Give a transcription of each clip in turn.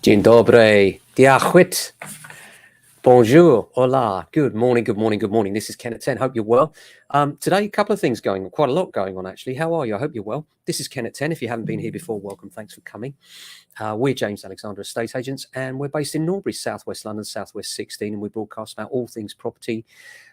Dzień dobry, diachwit, bonjour, hola, good morning, good morning, good morning. This is Ken at 10. Hope you're well. Today, a couple of things going on, quite a lot going on actually. How are you? I hope you're well. This is Ken at 10. If you haven't been here before, welcome. Thanks for coming. We're James Alexander Estate Agents, and we're based in Norbury, Southwest London, Southwest 16, and we broadcast about all things property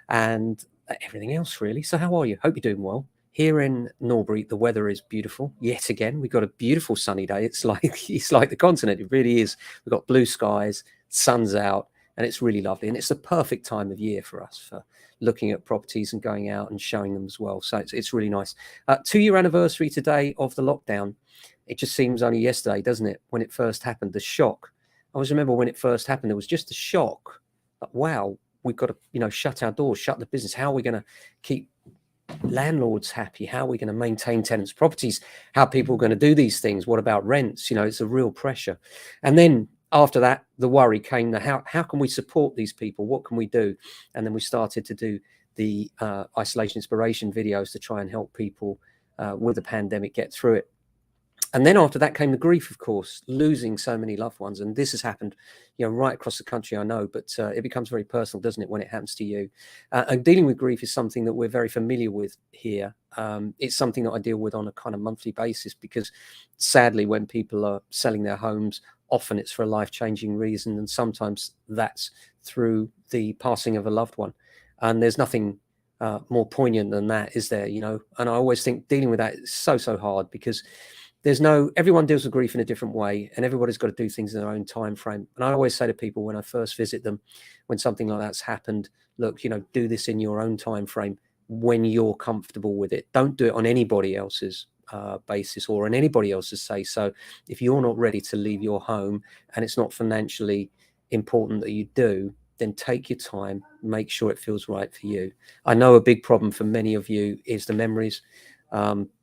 and everything else really. So how are you? Hope you're doing well. Here in Norbury, the weather is beautiful. Yet again, we've got a beautiful sunny day. It's like the continent. It really is. We've got blue skies, sun's out, and it's really lovely. And it's the perfect time of year for us for looking at properties and going out and showing them as well. So it's really nice. 2-year anniversary today of the lockdown. It just seems only yesterday, doesn't it? When it first happened, the shock. I always remember when it first happened, there was just a shock. Like, wow, we've got to, shut our doors, shut the business. How are we going to keep landlords happy? How are we going to maintain tenants' properties? How are people going to do these things? What about rents? It's a real pressure. And then after that, the worry came, how can we support these people? What can we do? And then we started to do the isolation inspiration videos to try and help people with the pandemic get through it. And then after that came the grief, of course, losing so many loved ones. And this has happened, right across the country, I know, but it becomes very personal, doesn't it, when it happens to you? And dealing with grief is something that we're very familiar with here. It's something that I deal with on a kind of monthly basis because sadly, when people are selling their homes, often it's for a life-changing reason. And sometimes that's through the passing of a loved one. And there's nothing more poignant than that, is there? And I always think dealing with that is so hard because everyone deals with grief in a different way, and everybody's got to do things in their own time frame. And I always say to people when I first visit them, when something like that's happened, look, do this in your own time frame when you're comfortable with it. Don't do it on anybody else's basis or on anybody else's say so. If you're not ready to leave your home and it's not financially important that you do, then take your time, make sure it feels right for you. I know a big problem for many of you is the memories.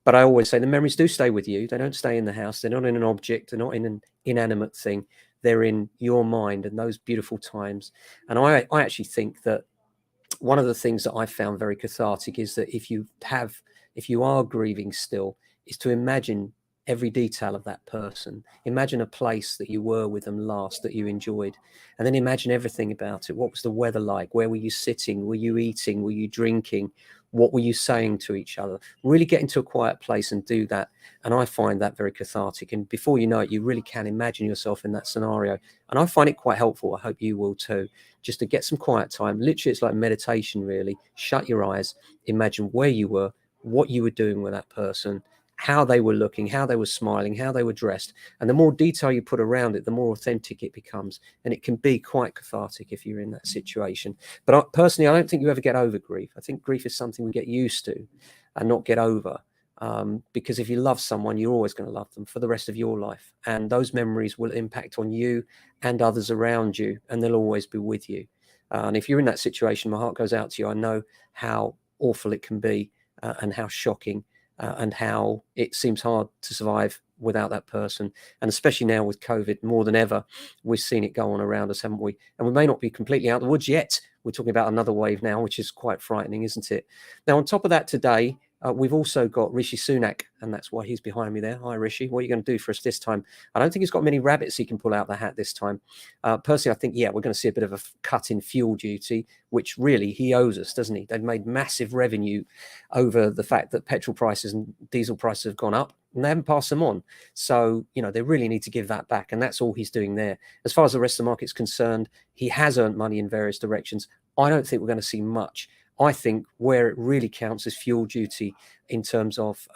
But I always say the memories do stay with you. They don't stay in the house. They're not in an object. They're not in an inanimate thing. They're in your mind and those beautiful times. And I actually think that one of the things that I found very cathartic is that if you are grieving still, is to imagine every detail of that person. Imagine a place that you were with them last that you enjoyed, and then imagine everything about it. What was the weather like? Where were you sitting? Were you eating? Were you drinking? What were you saying to each other? Really get into a quiet place and do that. And I find that very cathartic. And before you know it, you really can imagine yourself in that scenario. And I find it quite helpful. I hope you will too, just to get some quiet time. Literally, it's like meditation, really. Shut your eyes, imagine where you were, what you were doing with that person, how they were looking, how they were smiling, how they were dressed. And the more detail you put around it, the more authentic it becomes. And it can be quite cathartic if you're in that situation. But personally, I don't think you ever get over grief. I think grief is something we get used to and not get over. Because if you love someone, you're always going to love them for the rest of your life. And those memories will impact on you and others around you, and they'll always be with you. And if you're in that situation, my heart goes out to you. I know how awful it can be and how shocking. And how it seems hard to survive without that person. And especially now with COVID, more than ever, we've seen it go on around us, haven't we? And we may not be completely out of the woods yet. We're talking about another wave now, which is quite frightening, isn't it? Now, on top of that today, we've also got Rishi Sunak, and that's why he's behind me there. Hi, Rishi. What are you going to do for us this time? I don't think he's got many rabbits he can pull out the hat this time. Personally, I think, we're going to see a bit of a cut in fuel duty, which really he owes us, doesn't he? They've made massive revenue over the fact that petrol prices and diesel prices have gone up, and they haven't passed them on. So, they really need to give that back, and that's all he's doing there. As far as the rest of the market's concerned, he has earned money in various directions. I don't think we're going to see much. I think where it really counts is fuel duty in terms of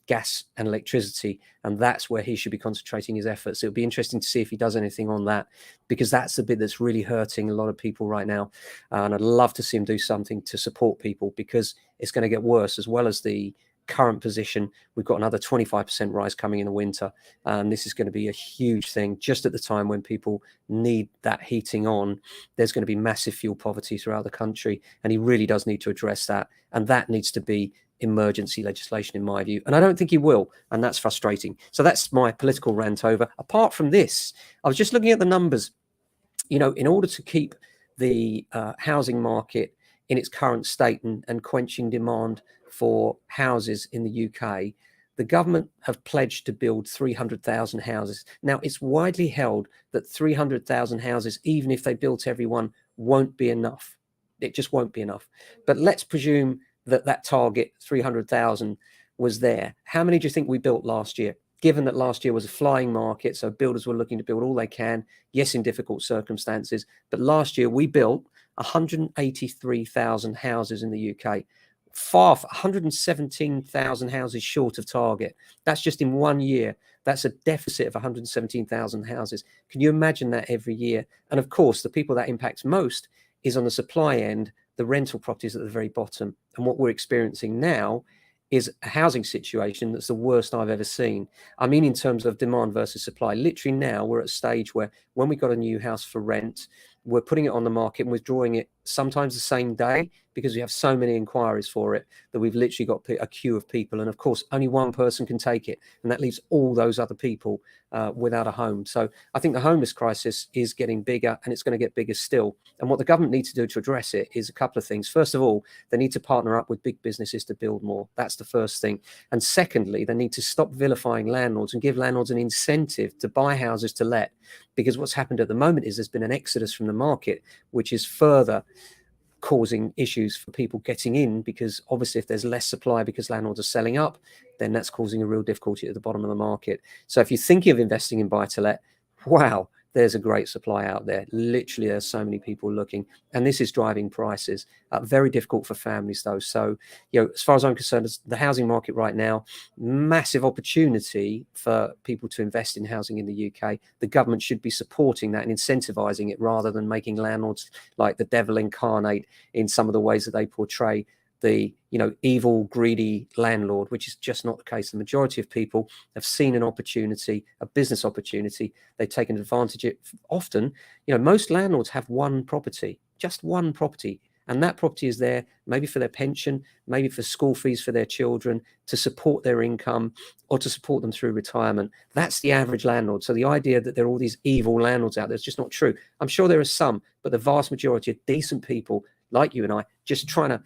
gas and electricity, and that's where he should be concentrating his efforts. It'll be interesting to see if he does anything on that, because that's the bit that's really hurting a lot of people right now. And I'd love to see him do something to support people, because it's going to get worse. As well as the current position, we've got another 25% rise coming in the winter, and this is going to be a huge thing just at the time when people need that heating on. There's going to be massive fuel poverty throughout the country, and he really does need to address that, and that needs to be emergency legislation in my view, and I don't think he will, and that's frustrating. So that's my political rant over. Apart from this, I was just looking at the numbers. In order to keep the housing market in its current state and quenching demand for houses in the UK, The government have pledged to build 300,000 houses. Now, it's widely held that 300,000 houses, even if they built everyone, won't be enough. It just won't be enough. But let's presume that that target, 300,000, was there. How many do you think we built last year? Given that last year was a flying market, so builders were looking to build all they can, yes, in difficult circumstances. But last year we built 183,000 houses in the UK. 117,000 houses short of target. That's just in 1 year. That's a deficit of 117,000 houses. Can you imagine that every year? And of course, the people that impacts most is on the supply end, the rental properties at the very bottom. And what we're experiencing now is a housing situation that's the worst I've ever seen. I mean, in terms of demand versus supply, literally now we're at a stage where when we got a new house for rent, we're putting it on the market and withdrawing it sometimes the same day because we have so many inquiries for it that we've literally got a queue of people. And of course, only one person can take it. And that leaves all those other people without a home. So I think the homeless crisis is getting bigger and it's going to get bigger still. And what the government needs to do to address it is a couple of things. First of all, they need to partner up with big businesses to build more. That's the first thing. And secondly, they need to stop vilifying landlords and give landlords an incentive to buy houses to let. Because what's happened at the moment is there's been an exodus from the market, which is further causing issues for people getting in, because obviously if there's less supply because landlords are selling up, then that's causing a real difficulty at the bottom of the market. So if you're thinking of investing in buy-to-let, wow, there's a great supply out there. Literally, there's so many people looking, and this is driving prices. Very difficult for families, though. So, as far as I'm concerned, the housing market right now, massive opportunity for people to invest in housing in the UK. The government should be supporting that and incentivizing it rather than making landlords like the devil incarnate in some of the ways that they portray the evil, greedy landlord, which is just not the case. The majority of people have seen an opportunity, a business opportunity. They've taken advantage of it. Often, most landlords have one property, just one property. And that property is there maybe for their pension, maybe for school fees for their children, to support their income or to support them through retirement. That's the average landlord. So the idea that there are all these evil landlords out there is just not true. I'm sure there are some, but the vast majority are decent people like you and I, just trying to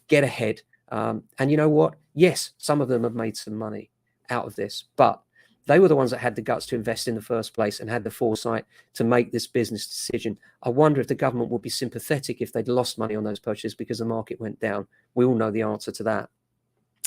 get ahead. And you know what? Yes, some of them have made some money out of this, but they were the ones that had the guts to invest in the first place and had the foresight to make this business decision. I wonder if the government would be sympathetic if they'd lost money on those purchases because the market went down. We all know the answer to that.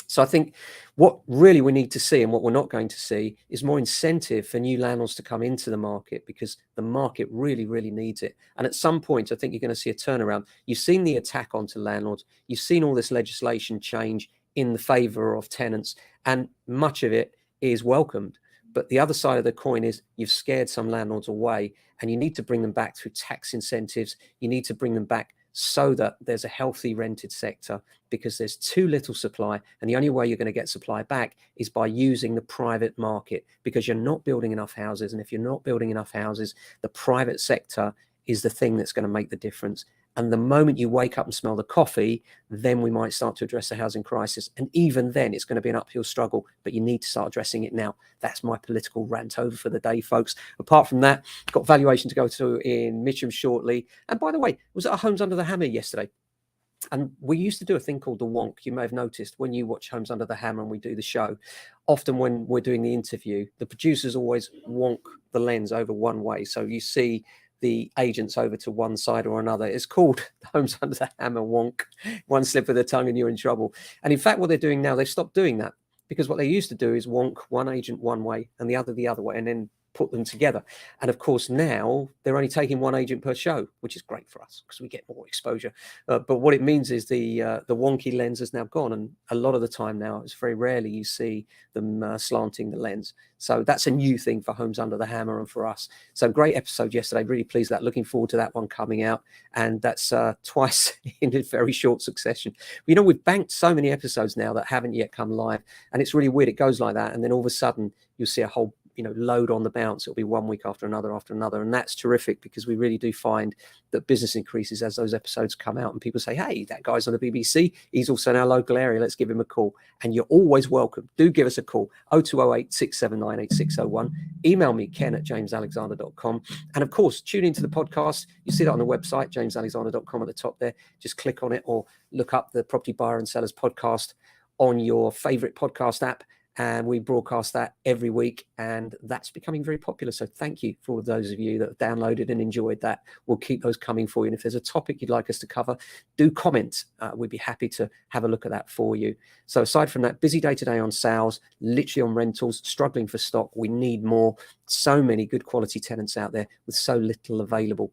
So I think what really we need to see, and what we're not going to see, is more incentive for new landlords to come into the market, because the market really, really needs it. And at some point, I think you're going to see a turnaround. You've seen the attack onto landlords. You've seen all this legislation change in the favor of tenants, and much of it is welcomed. But the other side of the coin is you've scared some landlords away, and you need to bring them back through tax incentives. You need to bring them back so that there's a healthy rented sector, because there's too little supply. And the only way you're going to get supply back is by using the private market, because you're not building enough houses. And if you're not building enough houses, the private sector is the thing that's going to make the difference. And the moment you wake up and smell the coffee, then we might start to address the housing crisis. And even then, it's going to be an uphill struggle, but you need to start addressing it now. That's my political rant over for the day, folks. Apart from that, got valuation to go to in Mitcham shortly. And by the way, was at a Homes Under the Hammer yesterday. And we used to do a thing called the wonk. You may have noticed when you watch Homes Under the Hammer and we do the show, often when we're doing the interview, the producers always wonk the lens over one way. So you see the agents over to one side or another. It's called Homes Under the Hammer wonk. One slip of the tongue and you're in trouble. And in fact, what they're doing now, they've stopped doing that, because what they used to do is wonk one agent one way and the other way, and then put them together. And of course, now they're only taking one agent per show, which is great for us because we get more exposure. But what it means is the wonky lens has now gone. And a lot of the time now, it's very rarely you see them slanting the lens. So that's a new thing for Homes Under the Hammer and for us. So great episode yesterday. Really pleased with that. Looking forward to that one coming out. And that's twice in a very short succession. We've banked so many episodes now that haven't yet come live. And it's really weird. It goes like that. And then all of a sudden you'll see a whole load on the bounce. It'll be 1 week after another. And that's terrific, because we really do find that business increases as those episodes come out and people say, hey, that guy's on the BBC, he's also in our local area, let's give him a call. And you're always welcome. Do give us a call, 0208 679 8601. Email me, ken@jamesalexander.com. And of course, tune into the podcast. You see that on the website, jamesalexander.com at the top there. Just click on it or look up the Property Buyer and Sellers podcast on your favorite podcast app, and we broadcast that every week, and that's becoming very popular. So thank you for all of those of you that have downloaded and enjoyed that. We'll keep those coming for you. And if there's a topic you'd like us to cover, do comment. We'd be happy to have a look at that for you. So aside from that, busy day today on sales, literally on rentals, struggling for stock. We need more. So many good quality tenants out there with so little available.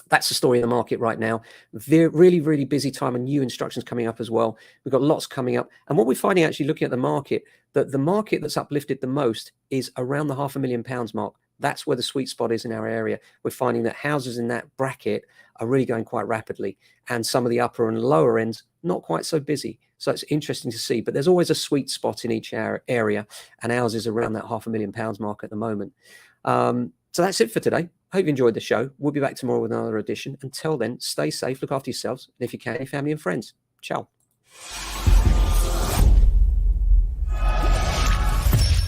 That's the story of the market right now. Really, really busy time, and new instructions coming up as well. We've got lots coming up. And what we're finding, actually looking at the market, that the market that's uplifted the most is around the £500,000 mark. That's where the sweet spot is in our area. We're finding that houses in that bracket are really going quite rapidly, and some of the upper and lower ends not quite so busy. So it's interesting to see, but there's always a sweet spot in each area, and ours is around that £500,000 mark at the moment. So that's it for today. Hope you enjoyed the show. We'll be back tomorrow with another edition. Until then, stay safe, look after yourselves, and if you can, your family and friends. Ciao.